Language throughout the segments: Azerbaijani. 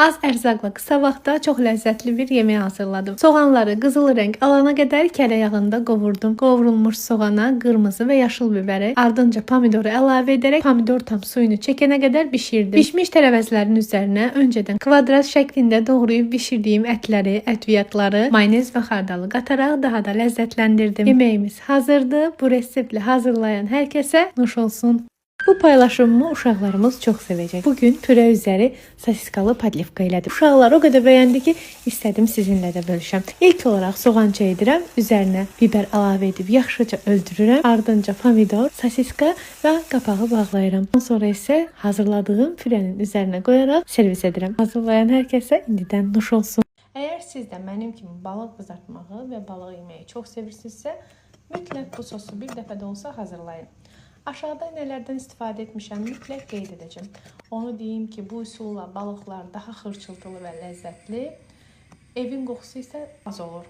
Az ərzaqla qısa vaxtda çox ləzzətli bir yemək hazırladım. Soğanları qızıl rəng alana qədər kərə yağında qovurdum. Qovrulmuş soğana qırmızı və yaşıl bibəri, ardınca pomidoru əlavə edərək pomidor tam suyunu çəkənə qədər bişirdim. Bişmiş tərəvəzlərin üzərinə öncədən kvadrat şəklində doğrayıb bişirdiyim ətləri, ətviyyatları, mayonez və xardalı qataraq daha da ləzzətləndirdim. Yeməyimiz hazırdır. Bu reseptlə hazırlayan hər kəsə nuş olsun. Bu paylaşımımı uşaqlarımız çox sevəcək. Bugün püre üzəri sosiskalı podlivka elədim. Uşaqlar o qədər bəyəndi ki, istədim sizinlə də bölüşəm. İlk olaraq soğan çevirəm, üzərinə biber əlavə edib yaxşıca öldürürəm. Ardınca pomidor, sosiska və qapağı bağlayıram. Ondan sonra isə hazırladığım pürenin üzərinə qoyaraq servis edirəm. Hazırlayan hər kəsə indidən nuş olsun. Əgər siz də mənim kimi balıq qızartmağı və balıq yeməyi çox sevirsinizsə, mütləq bu sosu bir dəfə də olsa hazırlayın. Aşağıda nələrdən istifadə etmişəm mütləq qeyd edəcəm. Onu deyim ki, bu üsulla balıqlar daha xırçıltılı və ləzzətli, evin qoxusu isə az olur.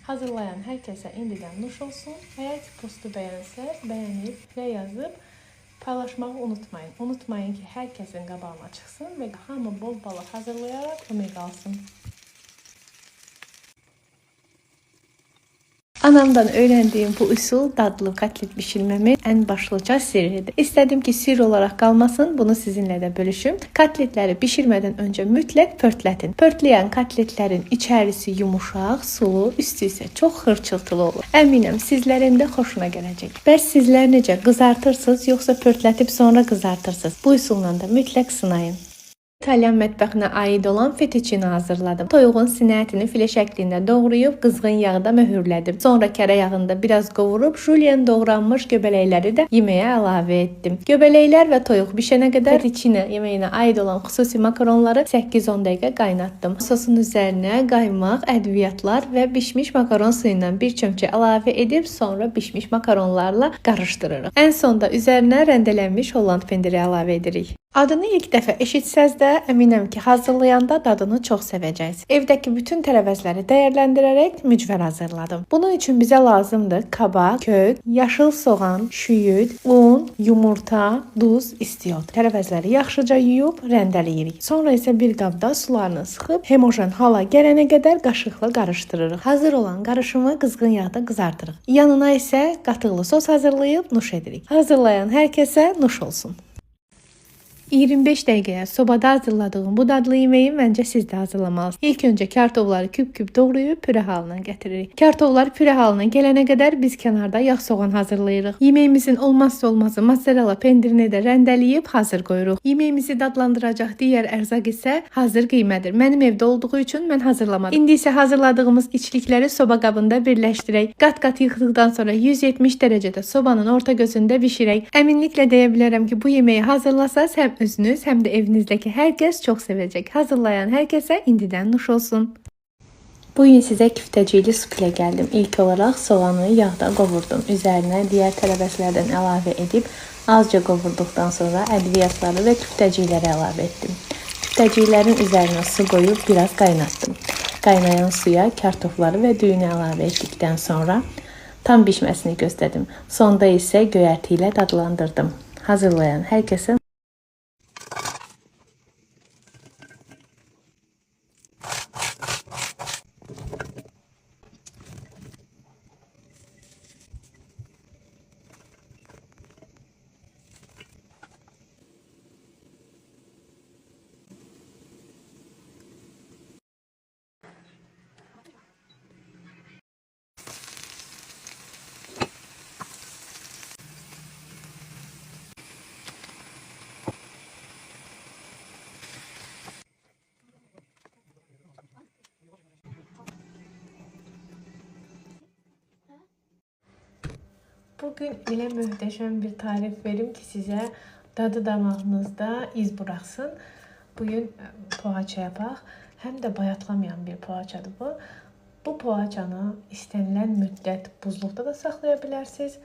Hazırlayan hər kəsə indidən nuş olsun. Əgər ki, postu bəyənsəz, bəyənib və yazıb paylaşmağı unutmayın. Unutmayın ki, hər kəsin qabağına çıxsın və hamı bol balıq hazırlayaraq ömür alsın. Anamdan öyrəndiyim bu üsul dadlı kotlet bişirməmin ən başlıca sirridir. İstədim ki, sirr olaraq qalmasın, bunu sizinlə də bölüşüm. Kotletləri bişirmədən öncə mütləq pörtlətin. Pörtləyən kotletlərin içərisi yumuşaq, sulu, üstü isə çox xırçıltılı olur. Əminəm sizlərin də xoşuna gələcək. Bəs sizlər necə qızartırsınız, yoxsa pörtlətib sonra qızartırsınız? Bu üsulla da mütləq sınayın. İtalyan mətbəxinə aid olan fettuccine hazırladım. Toyuğun sinə ətini filə şəklində doğrayıb qızğın yağda möhürlədim. Sonra kərə yağında biraz qovurub jülyen doğranmış göbələkləri də yeməyə əlavə etdim. Göbələklər və toyuq bişənə qədər fettuccine yeməyinə aid olan xüsusi makaronları 8-10 dəqiqə qaynatdım. Sosun üzərinə qaymaq, ədviyyatlar və bişmiş makaron suyu ilə bir çömçə əlavə edib sonra bişmiş makaronlarla qarışdırırıq. Ən sonda üzərinə rəndələnmiş Holland pendiri əlavə edirik. Adını ilk dəfə eşitsəz də əminəm ki, hazırlayanda dadını çox sevəcəksiniz. Evdəki bütün tərəvəzləri dəyərləndirərək mücver hazırladım. Bunun üçün bizə lazımdır kabaq, kök, yaşıl soğan, şüyüd, un, yumurta, duz, istiot. Tərəvəzləri yaxşıca yuyub rəndələyirik. Sonra isə bir qabda sularını sıxıb homojen hala gələnə qədər qaşıqla qarışdırırıq. Hazır olan qarışımı qızğın yağda qızardırıq. Yanına isə qatıqlı sos hazırlayıb nuş edirik. Hazırlayan hər kəsə nuş olsun. 25 dəqiqəyə sobada hazırladığım bu dadlı yeməyi məncə siz də hazırlamalısınız. İlk öncə kartofları küp-küp doğrayıb püre halına gətiririk. Kartoflar püre halına gələnə qədər biz kənarda yağ soğan hazırlayırıq. Yeməyimizin olmazsa olmazı mozzarella pendirini də rəndələyib hazır qoyuruq. Yeməyimizi dadlandıracaq digər ərzaq isə hazır qiymədir. Mənim evdə olduğu üçün mən hazırlamadım. İndi isə hazırladığımız içlikləri soba qabında birləşdirək. Qat-qat yıxdıqdan sonra 170 dərəcədə sobanın orta gözündə bişirək. Əminliklə deyə bilərəm ki, bu yeməyi hazırlasaz həm özünüz, həm də evinizdəki hər kəs çox sevəcək. Hazırlayan hər kəsə indidən nuş olsun. Bugün sizə küftəcikli sup ilə gəldim. İlk olaraq soğanı yağda qovurdum. Üzərinə digər tərəvəzlərdən əlavə edib azca qovurduqdan sonra ədviyyatları və küftəcikləri əlavə etdim. Küftəciklərin üzərinə su qoyub biraz qaynatdım. Qaynayan suya kartofları və düyünü əlavə etdikdən sonra tam bişməsini gözlədim. Sonda isə göyərti ilə dadlandırdım. Hazırlayan hər kəsə Bugün elə möhtəşəm bir tarif verim ki, sizə dadı damağınızda iz buraxsın. Bugün poğaça yapaq. Həm də bayatlamayan bir poğaçadır bu. Bu poğaçanı istənilən müddət buzluqda da saxlaya bilərsiniz.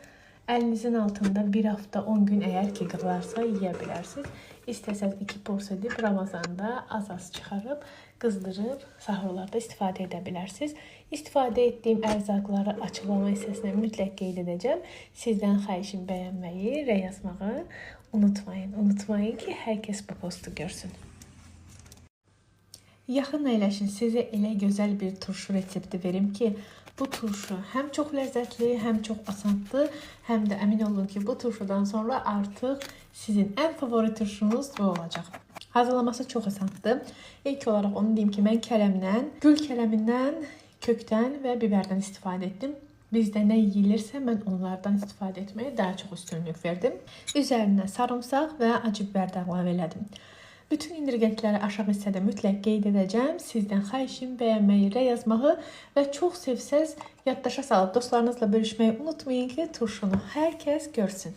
Əlinizin altında bir hafta 10 gün əgər ki qırlarsa yeyə bilərsiniz. İstəsəz 2 porsiya edib Ramazanda az-az çıxarıb, qızdırıb sahurlarda istifadə edə bilərsiniz. İstifadə etdiyim ərzaqları açıqlama hissəsinə mütləq qeyd edəcəm. Sizdən xahişim bəyənməyi, rəy yazmağı unutmayın. Unutmayın ki, hər kəs bu postu görsün. Yaxın əyləşin, sizə elə gözəl bir turşu resepti verim ki, bu turşu həm çox ləzzətli, həm çox asandır, həm də əmin olun ki, bu turşudan sonra artıq sizin ən favori turşunuz bu olacaq. Hazırlaması çox asandır. İlk olaraq onu deyim ki, mən kələmdən, gül kələmindən, kökdən və biberdən istifadə etdim. Bizdə nə yeyilirsə mən onlardan istifadə etməyə daha çox üstünlük verdim. Üzərinə sarımsaq və acı biber də əlavə elədim. Bütün inqrediyentləri aşağı hissədə mütləq qeyd edəcəm. Sizdən xahişim bəyənməyi, rəy yazmağı və çox sevsəz yaddaşa salıb dostlarınızla bölüşməyi unutmayın ki, turşunu hər kəs görsün.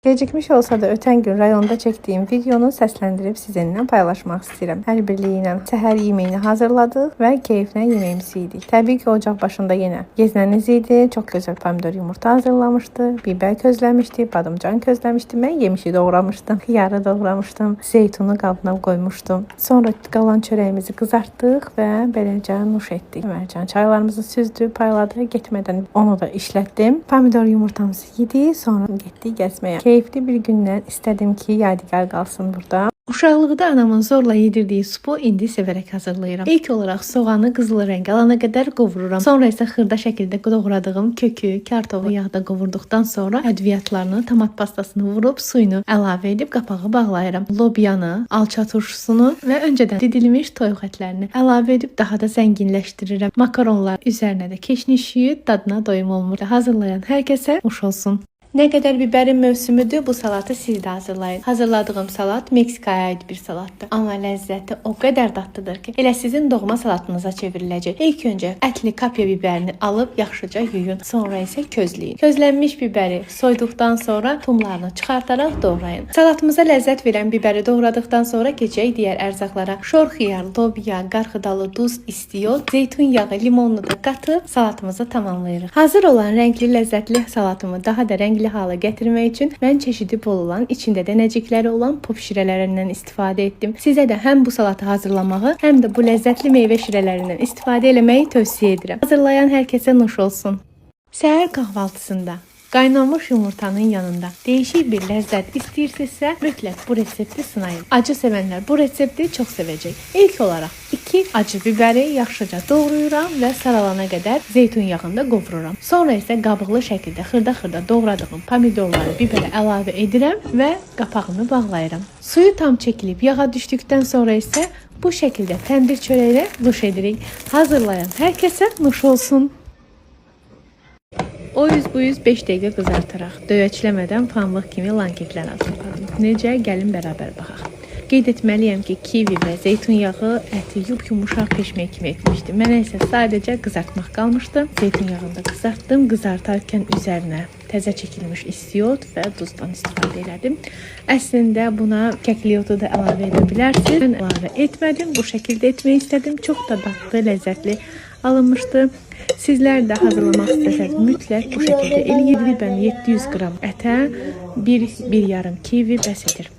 Gecikmiş olsa da ötən gün rayonda çəkdiyim videonu səsləndirib sizinlə paylaşmaq istəyirəm. Hər birliyi səhər yeməyini hazırladıq və keyfinə yeməyimizi yedik. Təbii ki, ocaq başında yenə geznəniz idi. Çox gözəl pomidor yumurta hazırlamışdı, biber közləmişdi, badımcan közləmişdi. Mən yemişi doğramışdım, xiyarı doğramışdım, zeytunu qabına qoymuşdum. Sonra qalan çörəyimizi qızartdıq və beləcə nuş etdik. Mərcan çaylarımızı süzdü, payladı. Getmədən onu da işlətdim. Pomidor yumurtamızı yedik, sonra getdik gəzməyə. Keyifli bir gündən istədim ki, yadigar qalsın burada. Uşaqlıqda anamın zorla yedirdiyi supu indi sevərək hazırlayıram. İlk olaraq soğanı qızılı rəng alana qədər qovururam. Sonra isə xırda şəkildə doğradığım kökü, kartofu yağda qovurduqdan sonra ədviyyatlarını, tomat pastasını vurub suyunu əlavə edib qapağı bağlayıram. Lobyanı, alça turşusunu və öncədən didilmiş toyuq ətlərini əlavə edib daha da zənginləşdirirəm. Makaronlar üzərinə də keşniş yuyub dadına doyum olmur. Hazırlayan hər kəsə xoş olsun. Nə qədər biberin mövsümüdür, bu salatı siz də hazırlayın. Hazırladığım salat Meksikaya aid bir salatdır. Amma ləzzəti o qədər dadlıdır ki, elə sizin doğma salatınıza çevriləcək. İlk öncə ətli kapya biberini alıb yaxşıca yuyun. Sonra isə közləyin. Közlənmiş biberi soyduqdan sonra tumlarını çıxartaraq doğrayın. Salatımıza ləzzət verən biberi doğradıqdan sonra keçək digər ərzaqlara. Şor xiyar, lobya, qarxıdalı duz, istiyot, zeytun yağı, limonunu da qatıb salatımızı tamamlayırıq. Hazır olan rəngli ləzzətli salatımı daha da rəngli hala gətirmək üçün mən çeşidi bol olan, içində dənəcikləri olan pop şirələrindən istifadə etdim. Sizə də həm bu salatı hazırlamağı, həm də bu ləzzətli meyvə şirələrindən istifadə etməyi tövsiyə edirəm. Hazırlayan hər kəsə nuş olsun. Səhər kahvaltısında qaynanmış yumurtanın yanında değişik bir ləzzət istəyirsinizsə, mütləq bu resepti sınayın. Acı sevənlər bu resepti çox sevəcək. İlk olaraq 2 acı biberi yaxşıca doğrayıram və saralana qədər zeytun yağında qovururam. Sonra isə qabıqlı şəkildə xırda-xırda doğradığım pomidorları biberə əlavə edirəm və qapağını bağlayıram. Suyu tam çəkilib yağa düşdükdən sonra isə bu şəkildə təndir çörəylə nuş edirik. Hazırlayan hər kəsə nuş olsun. O yüz bu yüz 5 dəqiqə qızartaraq, döyəcləmədən pambıq kimi lanketlər hazırladım. Necə? Gəlin bərabər baxaq. Qeyd etməliyəm ki, kivi və zeytun yağı əti yumuşaq pişmək kimi etmişdi. Mənə isə sadəcə qızartmaq qalmışdı. Zeytun yağında qızartdım. Qızartarkən üzərinə təzə çəkilmiş istiyot və duzdan istifadə elədim. Əslində buna kəkliyotu da əlavə edə bilərsiniz. Mən əlavə etmədim. Bu şəkildə etmək istədim. Çox da dadlı, ləzzətli alınmışdı. Sizlər də hazırlamaq istəsəniz mütləq bu şəkildə eləyin. Bən 700 qram ətə 1,5 kivi bəs edir.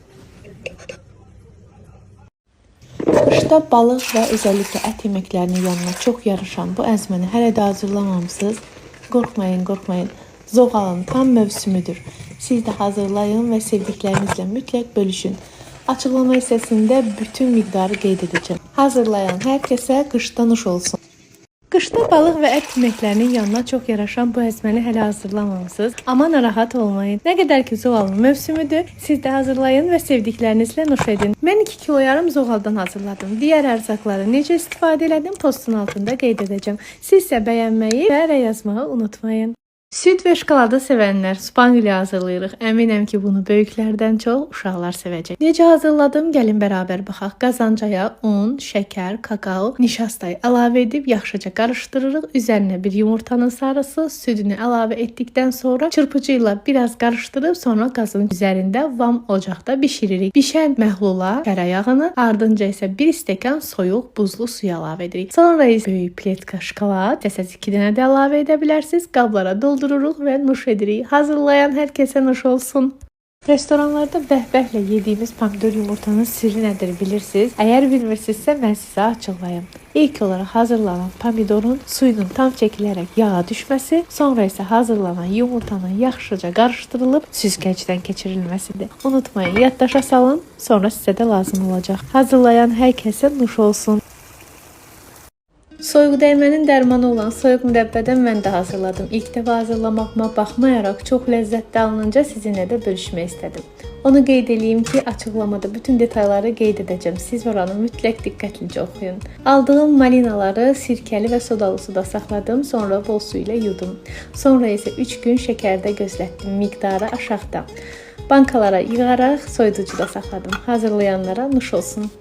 Qışda balıq və özəlliklə ət yeməklərinin yanına çox yaraşan bu əzməni hələ də hazırlamamısınız. Qorxmayın, qorxmayın. Zoğalın tam mövsümüdür. Siz də hazırlayın və sevdiklərinizlə mütləq bölüşün. Açıqlama hissəsində bütün miqdarı qeyd edəcəm. Hazırlayan hər kəsə qışda nuş olsun. Qışda balıq və ət yeməklərinin yanına çox yaraşan bu əzməni hələ hazırlamamısınız. Amma narahat olmayın. Nə qədər ki zoğalın mövsümüdür, siz də hazırlayın və sevdiklərinizlə nuş edin. Mən 2 kilo yarım zoğaldan hazırladım. Digər ərzaqları necə istifadə elədim postun altında qeyd edəcəm. Siz isə bəyənməyi və rəy yazmağı unutmayın. Süd və şokoladı sevənlər spangliya hazırlayırıq. Əminəm ki, bunu böyüklərdən çox uşaqlar sevəcək. Necə hazırladım? Gəlin bərabər baxaq. Qazancaya un, şəkər, kakao, nişastayı əlavə edib yaxşıca qarışdırırıq. Üzərinə bir yumurtanın sarısı, südünü əlavə etdikdən sonra çırpıcı ilə biraz qarışdırıb sonra qazın üzərində vam ocaqda bişiririk. Bişən məhlula tərəyağını, ardınca isə 1 stəkan soyuq buzlu suya əlavə edirik. Sonra isə böyük pletka şokolad, istəsəz 2 dənə də əlavə edə bilərsiniz. Qablara doldururuq və nuş edirik. Hazırlayan hər kəsə nuş olsun. Restoranlarda bəhbəhlə yediyimiz pomidor yumurtanın sirri nədir bilirsiniz? Əgər bilmirsinizsə mən sizə açıqlayım. İlk olaraq hazırlanan pomidorun suyunun tam çəkilərək yağa düşməsi, sonra isə hazırlanan yumurtanın yaxşıca qarışdırılıb süzgəcdən keçirilməsidir. Unutmayın, yaddaşa salın, sonra sizə də lazım olacaq. Hazırlayan hər kəsə nuş olsun. Soyuq dəymənin dərmanı olan soyuq mürəbbədən mən də hazırladım. İlk dəfə hazırlamağıma baxmayaraq çox ləzzətli alınınca sizinlə də bölüşmək istədim. Onu qeyd edeyim ki, açıqlamada bütün detalları qeyd edəcəm. Siz oranı mütləq diqqətlicə oxuyun. Aldığım malinaları sirkəli və sodalı suda saxladım, sonra bol su ilə yudum. Sonra isə 3 gün şəkərdə gözlətdim, miqdarı aşağıda. Bankalara yığaraq soyuducuda saxladım. Hazırlayanlara nuş olsun.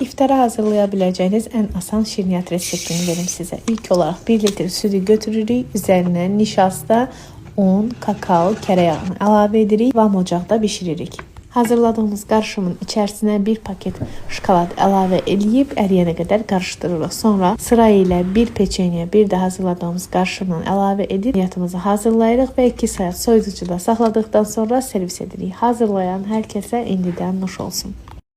İftara hazırlaya biləcəyiniz ən asan şirniyyat reseptini verim sizə. İlk olaraq 1 litr südü götürürük, üzərinə nişasta, un, kakao, kərə yağını əlavə edirik, vam ocaqda bişiririk. Hazırladığımız qarışımın içərisinə 1 paket şokolad əlavə edib əriyənə qədər qarışdırırıq. Sonra sıra ilə 1 peçeniyə, bir də hazırladığımız qarışımdan əlavə edib yatımızı hazırlayırıq və 2 saat soyuducuda saxladıqdan sonra servis edirik. Hazırlayan hər kəsə indidən nuş olsun.